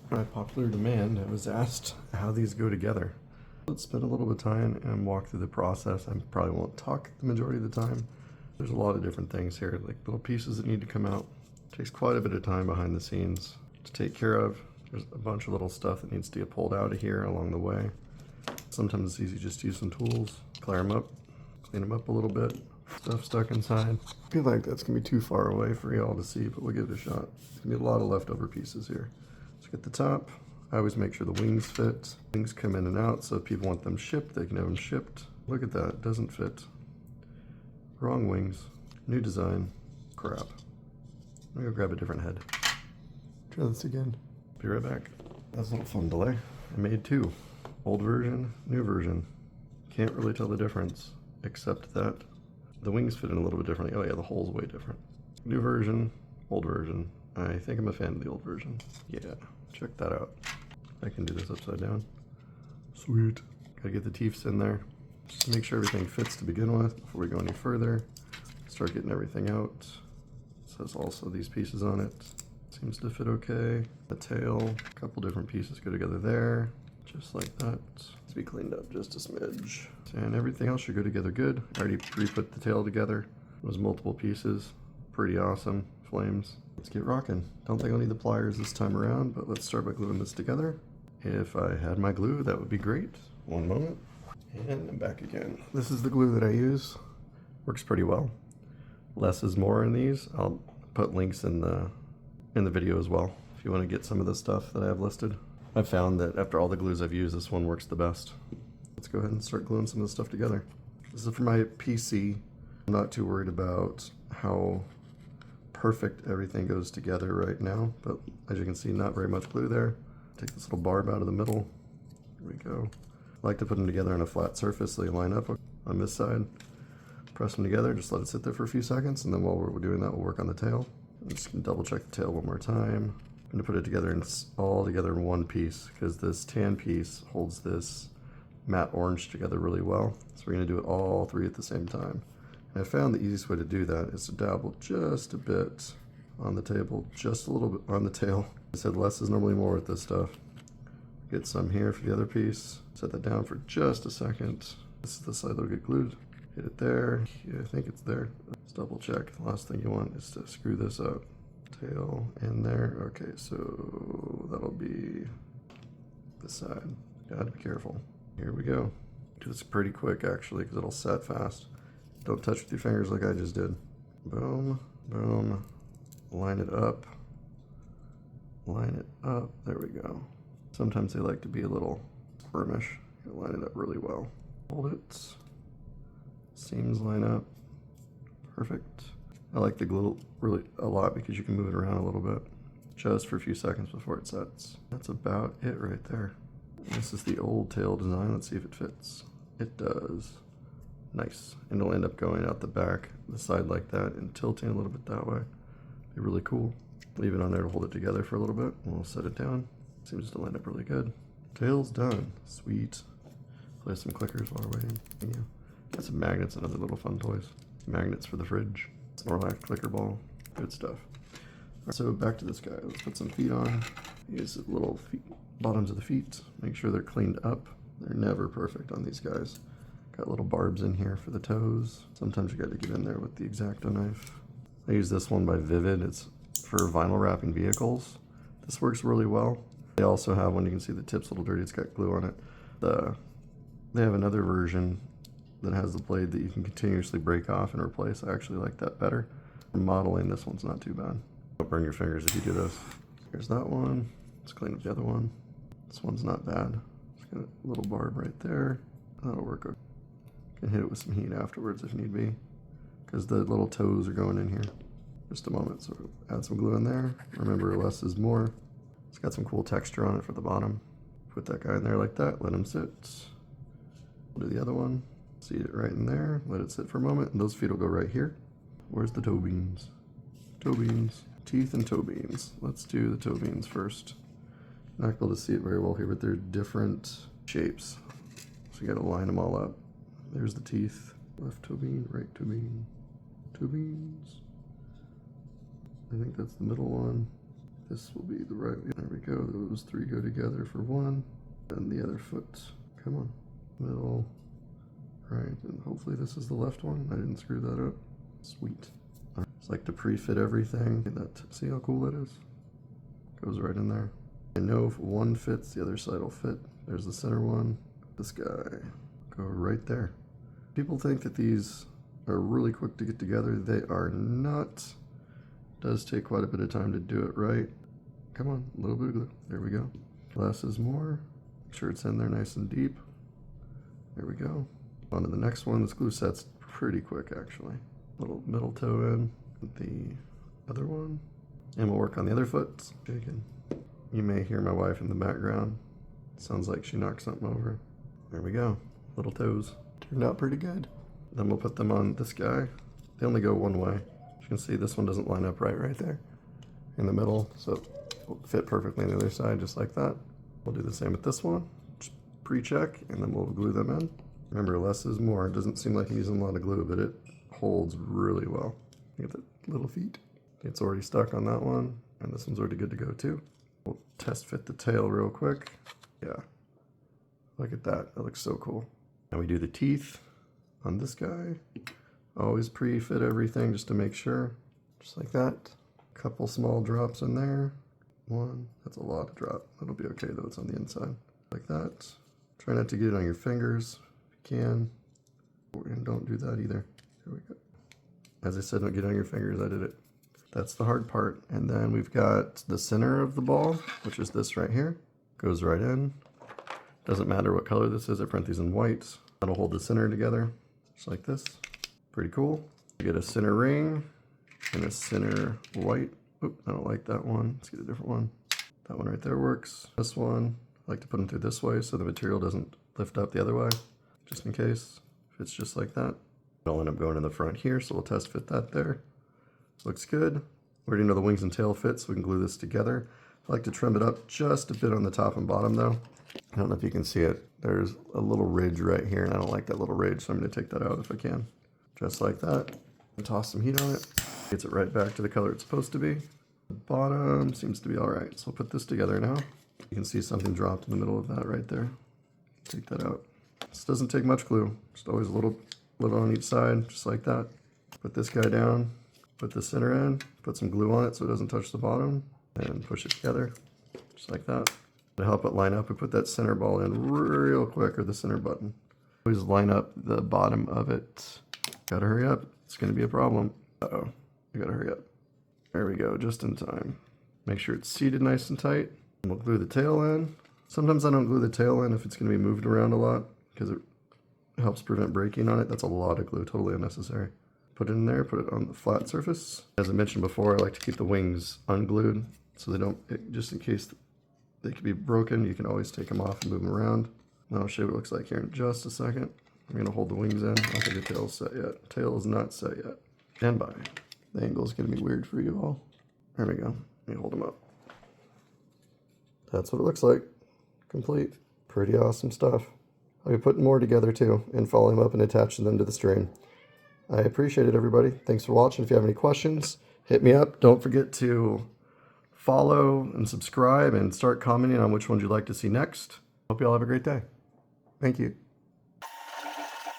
By popular demand, I was asked how these go together. Let's spend a little bit of time and walk through the process. I probably won't talk the majority of the time. There's a lot of different things here, like little pieces that need to come out. It takes quite a bit of time behind the scenes to take care of. There's a bunch of little stuff that needs to get pulled out of here along the way. Sometimes it's easy just to use some tools, clear them up, clean them up a little bit. Stuff stuck inside. I feel like that's gonna be too far away for y'all to see, but we'll give it a shot. There's gonna be a lot of leftover pieces here. Let's get the top. I always make sure the wings fit. Wings come in and out, so if people want them shipped, they can have them shipped. Look at that, it doesn't fit. Wrong wings. New design. Crap. Let me go grab a different head. Try this again. Be right back. That's a little fun delay. I made two. Old version, new version. Can't really tell the difference, except that the wings fit in a little bit differently. Oh yeah, the hole's way different. New version, old version. I think I'm a fan of the old version. Yeah, check that out. I can do this upside down. Sweet. Gotta get the teeths in there. Just make sure everything fits to begin with before we go any further. Start getting everything out. It says also these pieces on it. Seems to fit okay. The tail, a couple different pieces go together there. Just like that. Needs to be cleaned up just a smidge. And everything else should go together good. I already pre-put the tail together. It was multiple pieces. Pretty awesome. Flames. Let's get rocking. Don't think I'll need the pliers this time around, but let's start by gluing this together. If I had my glue, that would be great. One moment. And I'm back again. This is the glue that I use. Works pretty well. Less is more in these. I'll put links in the video as well if you want to get some of the stuff that I have listed. I've found that after all the glues I've used, this one works the best. Let's go ahead and start gluing some of the stuff together. This is for my PC. I'm not too worried about how perfect everything goes together right now, but as you can see, not very much glue there. Take this little barb out of the middle. Here we go. I like to put them together on a flat surface so they line up on this side. Press them together, just let it sit there for a few seconds, and then while we're doing that, we'll work on the tail. I'm just gonna double check the tail one more time. I'm gonna put it together and all together in one piece because this tan piece holds this matte orange together really well. So we're gonna do it all three at the same time. And I found the easiest way to do that is to dabble just a bit on the table, just a little bit on the tail. I said less is normally more with this stuff. Get some here for the other piece. Set that down for just a second. This is the side that'll get glued. Hit it there. Yeah, I think it's there. Let's double check. The last thing you want is to screw this up. Tail in there. Okay, so that'll be this side. Gotta be careful. Here we go. Do this pretty quick actually because it'll set fast. Don't touch with your fingers like I just did. Boom, boom. Line it up. Line it up. There we go. Sometimes they like to be a little squirmish. You line it up really well. Hold it. Seams line up. Perfect. I like the glue really a lot because you can move it around a little bit just for a few seconds before it sets. That's about it right there. This is the old tail design. Let's see if it fits. It does. Nice. And it'll end up going out the back, the side like that, and tilting a little bit that way. Be really cool. Leave it on there to hold it together for a little bit, and we'll set it down. Seems to line up really good. Tail's done. Sweet. Play some clickers while we're waiting. Yeah. Got some magnets and other little fun toys. Magnets for the fridge. Snorlax clicker ball. Good stuff. So back to this guy. Let's put some feet on. Use the little feet, bottoms of the feet. Make sure they're cleaned up. They're never perfect on these guys. Got little barbs in here for the toes. Sometimes you got to get in there with the X-Acto knife. I use this one by Vivid. It's for vinyl wrapping vehicles. This works really well. They also have one, you can see the tip's a little dirty, it's got glue on it. They have another version that has the blade that you can continuously break off and replace. I actually like that better. For modeling, this one's not too bad. Don't burn your fingers if you do this. Here's that one. Let's clean up the other one. This one's not bad. It's got a little barb right there. That'll work okay. Can hit it with some heat afterwards if need be, because the little toes are going in here. Just a moment, so add some glue in there. Remember, less is more. It's got some cool texture on it for the bottom. Put that guy in there like that, let him sit. We'll do the other one. Seat it right in there, let it sit for a moment, and those feet will go right here. Where's the toe beans? Toe beans. Teeth and toe beans. Let's do the toe beans first. Not able to see it very well here, but they're different shapes. So you gotta line them all up. There's the teeth. Left toe bean, right toe bean. Toe beans. I think that's the middle one. This will be the right way. There we go. Those three go together for one. And the other foot. Come on. Middle. Right. And hopefully this is the left one. I didn't screw that up. Sweet. It's like to pre-fit everything. See how cool that is? Goes right in there. I know if one fits, the other side will fit. There's the center one. This guy. Go right there. People think that these are really quick to get together. They are not. Does take quite a bit of time to do it right. Come on, a little bit of glue. There we go. Less is more. Make sure it's in there nice and deep. There we go. On to the next one. This glue set's pretty quick actually. Little middle toe in with the other one. And we'll work on the other foot. Shaking. You may hear my wife in the background. Sounds like she knocked something over. There we go. Little toes. Turned out pretty good. Then we'll put them on this guy. They only go one way. As you can see, this one doesn't line up right there in the middle, so it will fit perfectly on the other side, just like that. We'll do the same with this one. Just pre-check, and then we'll glue them in. Remember, less is more. It doesn't seem like I'm using a lot of glue, but it holds really well. Look at the little feet. It's already stuck on that one, and this one's already good to go too. We'll test fit the tail real quick. Yeah, look at that. That looks so cool. Now we do the teeth on this guy. Always pre-fit everything just to make sure. Just like that. Couple small drops in there. One. That's a lot of drop. That'll be okay though. It's on the inside. Like that. Try not to get it on your fingers if you can. And don't do that either. There we go. As I said, don't get it on your fingers. I did it. That's the hard part. And then we've got the center of the ball, which is this right here. Goes right in. Doesn't matter what color this is. I print these in white. That'll hold the center together, just like this. Pretty cool. You get a center ring and a center white. Oop, I don't like that one. Let's get a different one. That one right there works. This one, I like to put them through this way so the material doesn't lift up the other way, just in case. If it's just like that. It'll end up going in the front here, so we'll test fit that there. Looks good. We already know the wings and tail fit, so we can glue this together. I like to trim it up just a bit on the top and bottom though. I don't know if you can see it. There's a little ridge right here, and I don't like that little ridge, so I'm going to take that out if I can. Just like that. And toss some heat on it. Gets it right back to the color it's supposed to be. The bottom seems to be alright, so we'll put this together now. You can see something dropped in the middle of that right there. Take that out. This doesn't take much glue. Just always a little on each side, just like that. Put this guy down. Put the center in. Put some glue on it so it doesn't touch the bottom. And push it together, just like that. To help it line up, we put that center ball in real quick, or the center button. Always line up the bottom of it. Gotta hurry up. It's gonna be a problem. Uh-oh, I gotta hurry up. There we go, just in time. Make sure it's seated nice and tight. And we'll glue the tail in. Sometimes I don't glue the tail in if it's gonna be moved around a lot, because it helps prevent breaking on it. That's a lot of glue, totally unnecessary. Put it in there, put it on the flat surface. As I mentioned before, I like to keep the wings unglued, so they don't, just in case they could be broken, you can always take them off and move them around. And I'll show you what it looks like here in just a second. I'm gonna hold the wings in. I don't think the tail's set yet. Tail is not set yet. Stand by. The angle's gonna be weird for you all. There we go. Let me hold them up. That's what it looks like. Complete. Pretty awesome stuff. I'll be putting more together too and following them up and attaching them to the string. I appreciate it, everybody. Thanks for watching. If you have any questions, hit me up. Don't forget to follow and subscribe and start commenting on which ones you'd like to see next. Hope you all have a great day. Thank you.